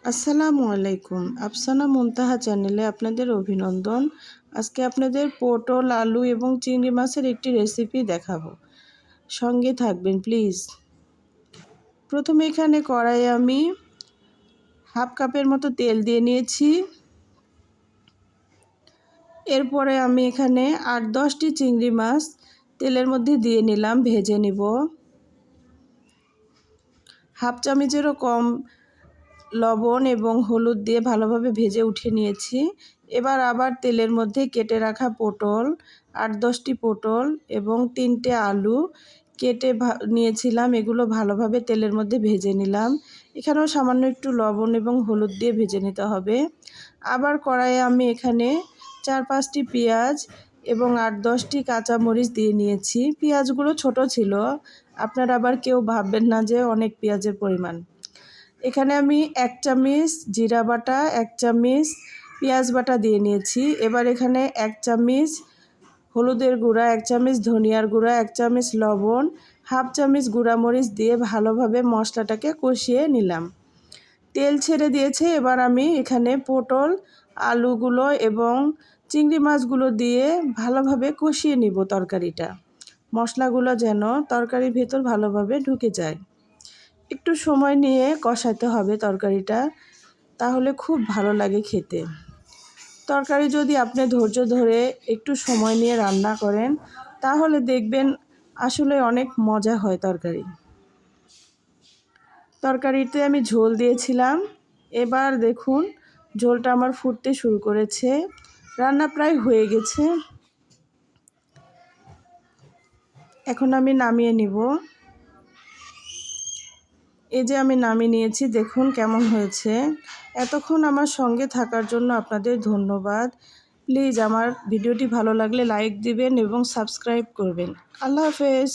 আসসালামু আলাইকুম। আফসানা মুনতাহা চ্যানেলে আপনাদের অভিনন্দন। আজকে আপনাদের পটল, আলু এবং চিংড়ি মাছের একটি রেসিপি দেখাবো। সঙ্গে থাকবেন প্লিজ। প্রথমে এখানে কড়াইয়ে আমি হাফ কাপের মতো তেল দিয়ে নিয়েছি। এরপরে আমি এখানে ৮-১০টি চিংড়ি মাছ তেলের মধ্যে দিয়ে নিলাম, ভেজে নিব। হাফ চামচেরও কম লবণ এবং হলুদ দিয়ে ভালোভাবে ভেজে উঠিয়ে নিয়েছি। এবার আবার তেলের মধ্যে কেটে রাখা পটল, ৮-১০টি পটল এবং ৩টে আলু কেটে নিয়েছিলাম, এগুলো ভালোভাবে তেলের মধ্যে ভেজে নিলাম। এখানেও সামান্য একটু লবণ এবং হলুদ দিয়ে ভেজে নিতে হবে। আবার কড়াইয়ে আমি এখানে ৪-৫টি পেঁয়াজ এবং ৮-১০টি কাঁচামরিচ দিয়ে নিয়েছি। পেঁয়াজগুলো ছোট ছিল, আপনারা আবার কেউ ভাববেন না যে অনেক পেঁয়াজের পরিমাণ। এখানে আমি ১ চামচ জিরা বাটা, ১ চামচ পেঁয়াজ বাটা দিয়ে নিয়েছি। এবার এখানে ১ চামচ হলুদের গুঁড়া, ১ চামচ ধনিয়ার গুঁড়া, ১ চামচ লবণ, হাফ চামচ গুঁড়ামরিচ দিয়ে ভালোভাবে মশলাটাকে কষিয়ে নিলাম। তেল ছেড়ে দিয়েছে। এবার আমি এখানে পটল, আলুগুলো এবং চিংড়ি মাছগুলো দিয়ে ভালোভাবে কষিয়ে নিব তরকারিটা। মশলাগুলো যেন তরকারির ভেতর ভালোভাবে ঢুকে যায়। একটু সময় নিয়ে কষাতে হবে তরকারিটা, তাহলে খুব ভালো লাগে খেতে। তরকারি যদি আপনি ধৈর্য ধরে একটু সময় নিয়ে রান্না করেন, তাহলে দেখবেন আসলে অনেক মজা হয় তরকারি। তরকারিতে আমি ঝোল দিয়েছিলাম। এবার দেখুন ঝোলটা আমার ফুটতে শুরু করেছে। রান্না প্রায় হয়ে গেছে। এখন আমি নামিয়ে নিব। এই যে আমি নামিয়ে নিয়েছি, দেখুন কেমন হয়েছে। এতক্ষণ আমার সঙ্গে থাকার জন্য আপনাদের ধন্যবাদ। প্লিজ আমার ভিডিওটি ভালো লাগলে লাইক দিবেন এবং সাবস্ক্রাইব করবেন। আল্লাহ হাফেজ।